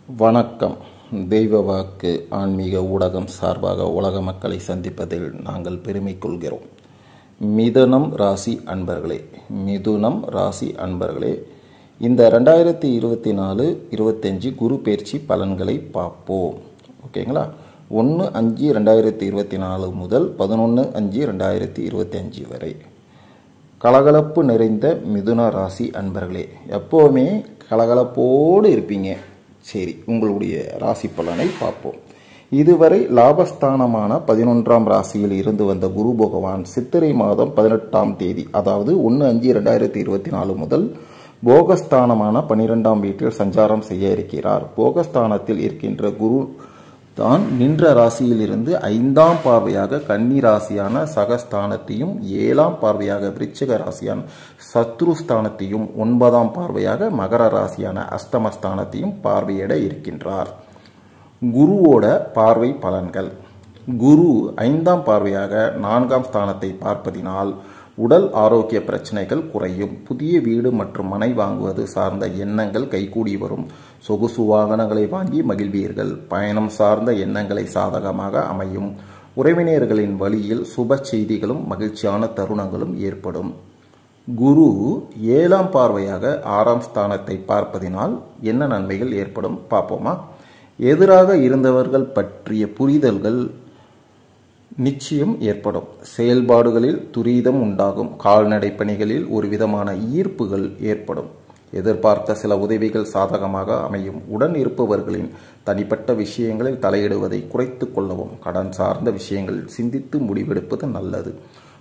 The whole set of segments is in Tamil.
வணக்கம். தெய்வ வாக்கு ஆன்மீக ஊடகம் சார்பாக உலக மக்களை சந்திப்பதில் நாங்கள் பெருமை கொள்கிறோம். மிதுனம் ராசி அன்பர்களே, இந்த 2024-25 குரு பெயர்ச்சி பலன்களை பார்ப்போம். ஓகேங்களா? 1/5/2024 முதல் 11/5/2025 வரை கலகலப்பு நிறைந்த மிதுன ராசி அன்பர்களே, எப்போவுமே கலகலப்போடு இருப்பீங்க. சரி, உங்களுடைய ராசி பலனை பார்ப்போம். இதுவரை லாபஸ்தானமான 11ஆம் ராசியில் இருந்து வந்த குரு பகவான் சித்திரை மாதம் 18ஆம் தேதி, அதாவது 1/5/2024 முதல் போகஸ்தானமான 12ஆம் வீட்டில் சஞ்சாரம் செய்ய இருக்கிறார். போகஸ்தானத்தில் இருக்கின்ற குரு தான் நின்ற ராசியிலிருந்து 5ஆம் பார்வையாக கன்னி ராசியான சகஸ்தானத்தையும், 7ஆம் பார்வையாக விருச்சிக ராசியான சத்ருஸ்தானத்தையும், 9ஆம் பார்வையாக மகர ராசியான அஷ்டமஸ்தானத்தையும் பார்வையிட இருக்கின்றார். குருவோட பார்வை பலன்கள். குரு 5ஆம் பார்வையாக 4ஆம் ஸ்தானத்தை பார்ப்பதினால் உடல் ஆரோக்கிய பிரச்சனைகள் குறையும். புதிய வீடு மற்றும் மனை வாங்குவது சார்ந்த எண்ணங்கள் கைகூடி வரும். சொகுசு வாகனங்களை வாங்கி மகிழ்வீர்கள். பயணம் சார்ந்த எண்ணங்களை சாதகமாக அமையும். உறவினர்களின் வழியில் சுப செய்திகளும் மகிழ்ச்சியான தருணங்களும் ஏற்படும். குரு 7ஆம் பார்வையாக 6ஆம் ஸ்தானத்தை பார்ப்பதினால் என்ன நன்மைகள் ஏற்படும் பார்ப்போமா? எதிராக இருந்தவர்கள் பற்றிய புரிதல்கள் நிச்சயம் ஏற்படும். செயல்பாடுகளில் துரிதம் உண்டாகும். கால்நடை பணிகளில் ஒரு விதமான ஈர்ப்புகள் ஏற்படும். எதிர்பார்த்த சில உதவிகள் சாதகமாக அமையும். உடன் இருப்பவர்களின் தனிப்பட்ட விஷயங்களில் தலையிடுவதை குறைத்து கொள்ளவும். கடன் சார்ந்த விஷயங்களில் சிந்தித்து முடிவெடுப்பது நல்லது.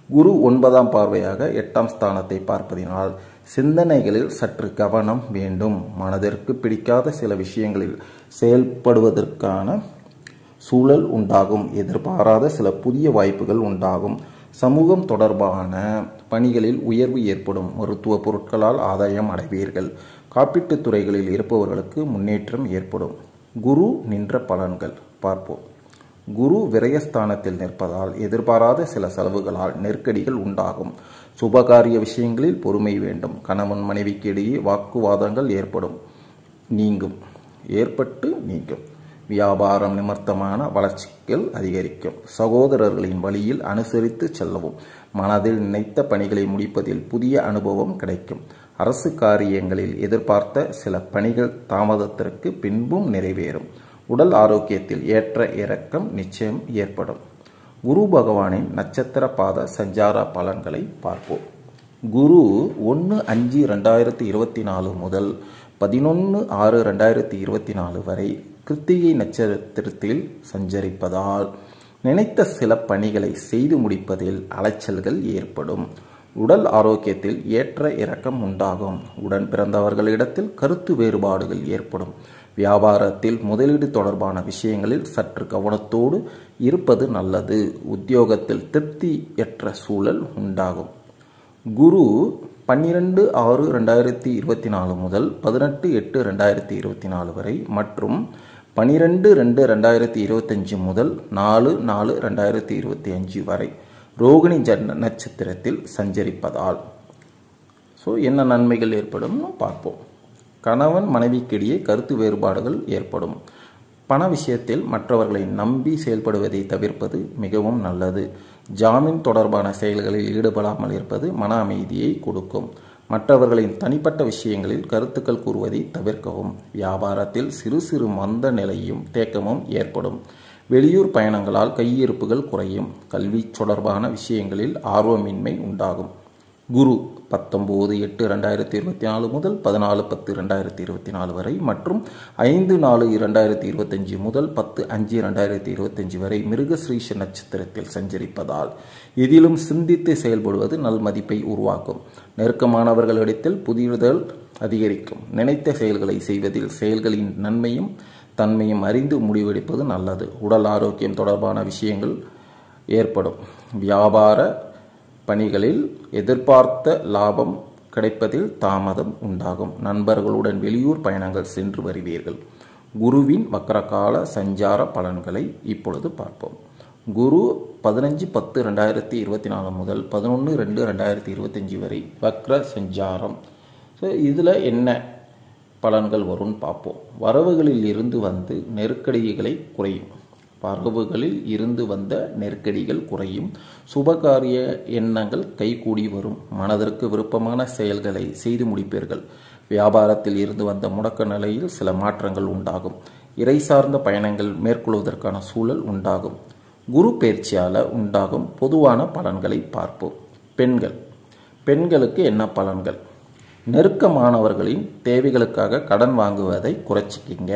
குரு 9ஆம் பார்வையாக 8ஆம் ஸ்தானத்தை பார்ப்பதினால் சிந்தனைகளில் சற்று கவனம் வேண்டும். மனதிற்கு பிடிக்காத சில விஷயங்களில் செயல்படுவதற்கான சூழல் உண்டாகும். எதிர்பாராத சில புதிய வாய்ப்புகள் உண்டாகும். சமூகம் தொடர்பான பணிகளில் உயர்வு ஏற்படும். மருத்துவ பொருட்களால் ஆதாயம் அடைவீர்கள். காப்பீட்டுத் துறைகளில் இருப்பவர்களுக்கு முன்னேற்றம் ஏற்படும். குரு நின்ற பலன்கள் பார்ப்போம். குரு விரயஸ்தானத்தில் நிற்பதால் எதிர்பாராத சில செலவுகளால் நெருக்கடிகள் உண்டாகும். சுபகாரிய விஷயங்களில் பொறுமை வேண்டும். கணவன் மனைவிக்கு இடையே வாக்குவாதங்கள் நீங்கும். வியாபாரம் நிமித்தமான வளர்ச்சிகள் அதிகரிக்கும். சகோதரர்களின் வழியில் அனுசரித்து செல்லவும். மனதில் நினைத்த பணிகளை முடிப்பதில் புதிய அனுபவம் கிடைக்கும். அரசு காரியங்களில் எதிர்பார்த்த சில பணிகள் தாமதத்திற்கு பின்பும் நிறைவேறும். உடல் ஆரோக்கியத்தில் ஏற்ற இறக்கம் நிச்சயம் ஏற்படும். குரு பகவானின் நட்சத்திர பாத சஞ்சார பலன்களை பார்ப்போம். குரு 1/5/2024 முதல் 11/6/2024 வரை கிருத்திகை நட்சத்திரத்தில் சஞ்சரிப்பதால் நினைத்த சில பணிகளை செய்து முடிப்பதில் அலைச்சல்கள் ஏற்படும். உடல் ஆரோக்கியத்தில் ஏற்ற இறக்கம் உண்டாகும். உடன் பிறந்தவர்களிடத்தில் கருத்து வேறுபாடுகள் ஏற்படும். வியாபாரத்தில் முதலீடு தொடர்பான விஷயங்களில் சற்று கவனத்தோடு இருப்பது நல்லது. உத்தியோகத்தில் திருப்தியற்ற சூழல் உண்டாகும். குரு 12/6/2024 முதல் 18/8/2024 வரை மற்றும் 12/2/2025 முதல் 4/4/2025 வரை ரோகிணி நட்சத்திரத்தில் சஞ்சரிப்பதால் என்ன நன்மைகள் ஏற்படும் பார்ப்போம். கணவன் மனைவிக்கிடையே கருத்து வேறுபாடுகள் ஏற்படும். பண விஷயத்தில் மற்றவர்களை நம்பி செயல்படுவதை தவிர்ப்பது மிகவும் நல்லது. ஜாமீன் தொடர்பான செயல்களில் ஈடுபடாமல் இருப்பது மன அமைதியை கொடுக்கும். மற்றவர்களின் தனிப்பட்ட விஷயங்களில் கருத்துக்கள் கூறுவதை தவிர்க்கவும். வியாபாரத்தில் சிறு சிறு மந்த நிலையும் தேக்கமும் ஏற்படும். வெளியூர் பயணங்களால் கையிருப்புகள் குறையும். கல்வி தொடர்பான விஷயங்களில் ஆர்வமின்மை உண்டாகும். குரு 19/8/2024 முதல் 14/10/2024 வரை மற்றும் 5/4/2025 முதல் 10/5/2025 வரை மிருகஸ்ரீஷ நட்சத்திரத்தில் சஞ்சரிப்பதால் இதிலும் சிந்தித்து செயல்படுவது நல்மதிப்பை உருவாக்கும். நெருக்கமானவர்களிடத்தில் புதியுதல் அதிகரிக்கும். நினைத்த செயல்களை செய்வதில் செயல்களின் நன்மையும் தன்மையும் அறிந்து முடிவெடுப்பது நல்லது. உடல் ஆரோக்கியம் தொடர்பான விஷயங்கள் ஏற்படும். வியாபார பணிகளில் எதிர்பார்த்த லாபம் கிடைப்பதில் தாமதம் உண்டாகும். நண்பர்களுடன் வெளியூர் பயணங்கள் சென்று வருவீர்கள். குருவின் வக்கரகால சஞ்சார பலன்களை இப்பொழுது பார்ப்போம். குரு 15/10/2024 முதல் 11/2/2025 வரை வக்ர சஞ்சாரம். இதில் என்ன பலன்கள் வரும்னு பார்ப்போம். வரவுகளில் இருந்து வந்து நெருக்கடிகளை குறையும். வரவுகளில் இருந்து வந்த நெருக்கடிகள் குறையும். சுபகாரிய எண்ணங்கள் கைகூடி வரும். மனதிற்கு விருப்பமான செயல்களை செய்து முடிப்பீர்கள். வியாபாரத்தில் இருந்து வந்த முடக்க நிலையில் சில மாற்றங்கள் உண்டாகும். இறை சார்ந்த பயணங்கள் மேற்கொள்வதற்கான சூழல் உண்டாகும். குரு பயிற்சியால் உண்டாகும் பொதுவான பலன்களை பார்ப்போம். பெண்களுக்கு என்ன பலன்கள்? நெருக்கமானவர்களின் தேவைகளுக்காக கடன் வாங்குவதை குறைச்சிக்கிங்க.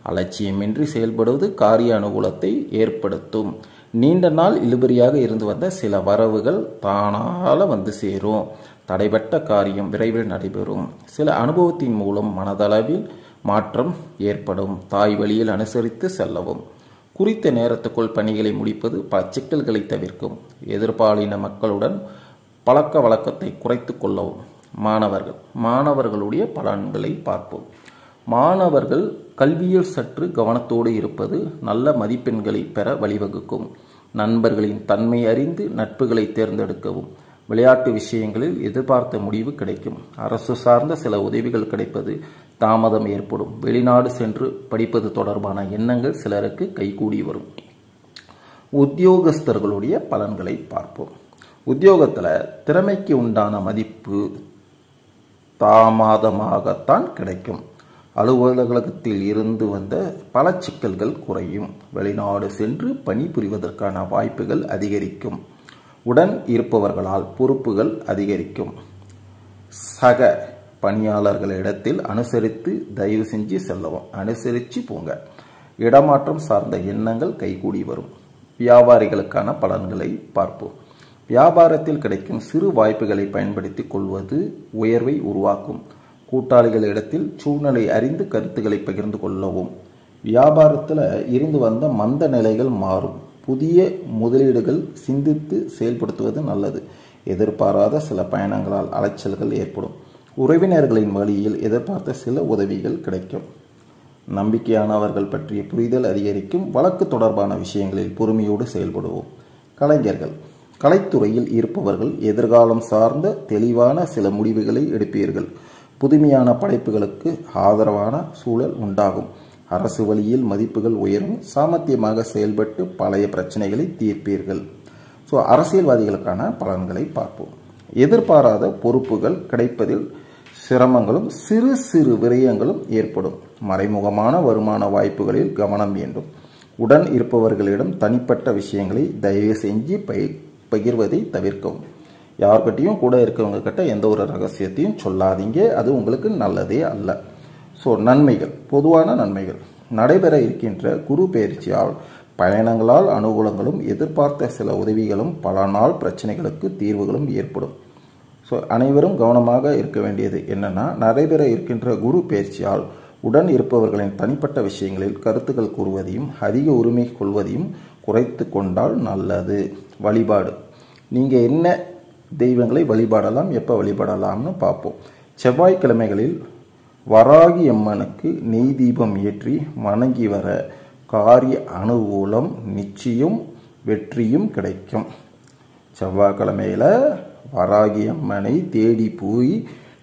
அலட்சியமின்றி செயல்படுவது காரிய அனுகூலத்தை ஏற்படுத்தும். நீண்ட நாள் இழுபறியாக இருந்து வந்த சில வரவுகள் தானால வந்து சேரும். தடைபட்ட காரியம் விரைவில் நடைபெறும். சில அனுபவத்தின் மூலம் மனதளவில் மாற்றம் ஏற்படும். தாய் வழியில் அனுசரித்து செல்லவும். குறித்த நேரத்துக்குள் பணிகளை முடிப்பது பல சிக்கல்களை தவிர்க்கும். எதிர்பாலின மக்களுடன் பழக்க வழக்கத்தை குறைத்து கொள்ளவும். மாணவர்களுடைய பலன்களை பார்ப்போம். மாணவர்கள் கல்வியில் சற்று கவனத்தோடு இருப்பது நல்ல மதிப்பெண்களை பெற வழிவகுக்கும். நண்பர்களின் தன்மை அறிந்து நட்புகளை தேர்ந்தெடுக்கவும். விளையாட்டு விஷயங்களில் எதிர்பார்த்த முடிவு கிடைக்கும். அரசு சார்ந்த சில உதவிகள் கிடைப்பது தாமதம் ஏற்படும். வெளிநாடு சென்று படிப்பது தொடர்பான எண்ணங்கள் சிலருக்கு கைகூடி வரும். உத்தியோகஸ்தர்களுடைய பலன்களை பார்ப்போம். உத்தியோகத்தில் திறமைக்கு உண்டான மதிப்பு தாமதமாகத்தான் கிடைக்கும். அலுவலகத்தில் இருந்து வந்த பல சிக்கல்கள் குறையும். வெளிநாடு சென்று பணிபுரிவதற்கான வாய்ப்புகள் அதிகரிக்கும். உடன் இருப்பவர்களால் பொறுப்புகள் அதிகரிக்கும். சக பணியாளர்களிடத்தில் அனுசரித்து தயவு செஞ்சு செல்லவும். அனுசரித்து போங்க. இடமாற்றம் சார்ந்த எண்ணங்கள் கைகூடி வரும். வியாபாரிகளுக்கான பலன்களை பார்ப்போம். வியாபாரத்தில் கிடைக்கும் சிறு வாய்ப்புகளை பயன்படுத்தி கொள்வது உயர்வை உருவாக்கும். கூட்டாளிகளிடத்தில் சூழ்நிலை அறிந்து கருத்துக்களை பகிர்ந்து கொள்ளவும். வியாபாரத்தில் இருந்து வந்த மந்த நிலைகள் மாறும். புதிய முதலீடுகள் சிந்தித்து செயல்படுத்துவது நல்லது. எதிர்பாராத சில பயணங்களால் அலைச்சல்கள் ஏற்படும். உறவினர்களின் வழியில் எதிர்பார்த்த சில உதவிகள் கிடைக்கும். நம்பிக்கையானவர்கள் பற்றிய புரிதல் அதிகரிக்கும். வழக்கு தொடர்பான விஷயங்களில் பொறுமையோடு செயல்படுவோம். கலைஞர்கள், கலைத்துறையில் இருப்பவர்கள் எதிர்காலம் சார்ந்த தெளிவான சில முடிவுகளை எடுப்பீர்கள். புதுமையான படைப்புகளுக்கு ஆதரவான சூழல் உண்டாகும். அரசு வழியில் மதிப்புகள் உயரும். சாமர்த்தியமாக செயல்பட்டு பழைய பிரச்சனைகளை தீர்ப்பீர்கள். அரசியல்வாதிகளுக்கான பலன்களை பார்ப்போம். எதிர்பாராத பொறுப்புகள் கிடைப்பதில் சிரமங்களும் சிறு சிறு விரயங்களும் ஏற்படும். மறைமுகமான வருமான வாய்ப்புகளில் கவனம் வேண்டும். உடன் இருப்பவர்களிடம் தனிப்பட்ட விஷயங்களை தயவு செஞ்சு பகிர்வதை தவிர்க்கவும். யார்கிட்டையும் கூட இருக்கவங்க கிட்ட எந்த ஒரு ரகசியத்தையும் சொல்லாதீங்க. அது உங்களுக்கு நல்லதே அல்ல. நன்மைகள், பொதுவான நன்மைகள். நடைபெற இருக்கின்ற குரு பயிற்சியால் பயணங்களால் அனுகூலங்களும் எதிர்பார்த்த சில உதவிகளும் பல நாள் பிரச்சனைகளுக்கு தீர்வுகளும் ஏற்படும். அனைவரும் கவனமாக இருக்க வேண்டியது என்னன்னா, நடைபெற இருக்கின்ற குரு பயிற்சியால் உடன் இருப்பவர்களின் தனிப்பட்ட விஷயங்களில் கருத்துக்கள் கூறுவதையும் அதிக உரிமை கொள்வதையும் குறைத்து கொண்டால் நல்லது. வழிபாடு, நீங்கள் என்ன தெய்வங்களை வழிபாடலாம், எப்போ வழிபாடலாம்னு பார்ப்போம். செவ்வாய்க்கிழமைகளில் வராகி அம்மனுக்கு நெய் தீபம் ஏற்றி வணங்கி வர காரிய அனுகூலம் நிச்சயம் வெற்றியும் கிடைக்கும். செவ்வாய்க்கிழமையில் வராகி அம்மனை தேடி போய்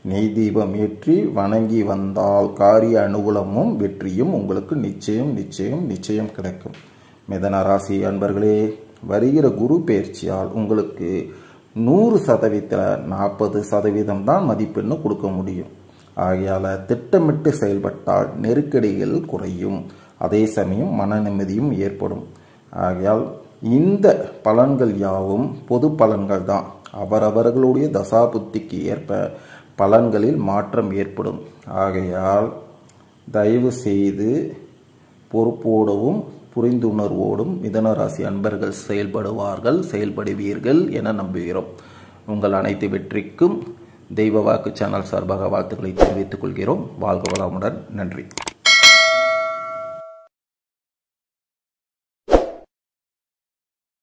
நெய் தீபம் ஏற்றி வணங்கி வந்தால் காரிய அனுகூலமும் வெற்றியும் உங்களுக்கு நிச்சயம் நிச்சயம் நிச்சயம் கிடைக்கும். மிதன ராசி அன்பர்களே, வருகிற குரு பயிற்சியால் உங்களுக்கு 100% 40% தான் மதிப்பெண்ணு கொடுக்க முடியும். ஆகையால் திட்டமிட்டு செயல்பட்டால் நெருக்கடிகள் குறையும். அதே சமயம் மன நிம்மதியும் ஏற்படும். ஆகையால் இந்த பலன்கள் யாவும் பொது பலன்கள் தான். அவரவர்களுடைய தசாபுத்திக்கு ஏற்ப பலன்களில் மாற்றம் ஏற்படும். ஆகையால் தயவு செய்து பொறுப்போடவும் புரிந்துணர்வோடும் மிதனராசி அன்பர்கள் செயல்படுவீர்கள் என நம்புகிறோம். உங்கள் அனைத்து வெற்றிக்கும் தெய்வ வாக்கு சேனல் சார்பாக வாழ்த்துக்களை தெரிவித்துக் கொள்கிறோம். வாழ்க வளமுடன். நன்றி.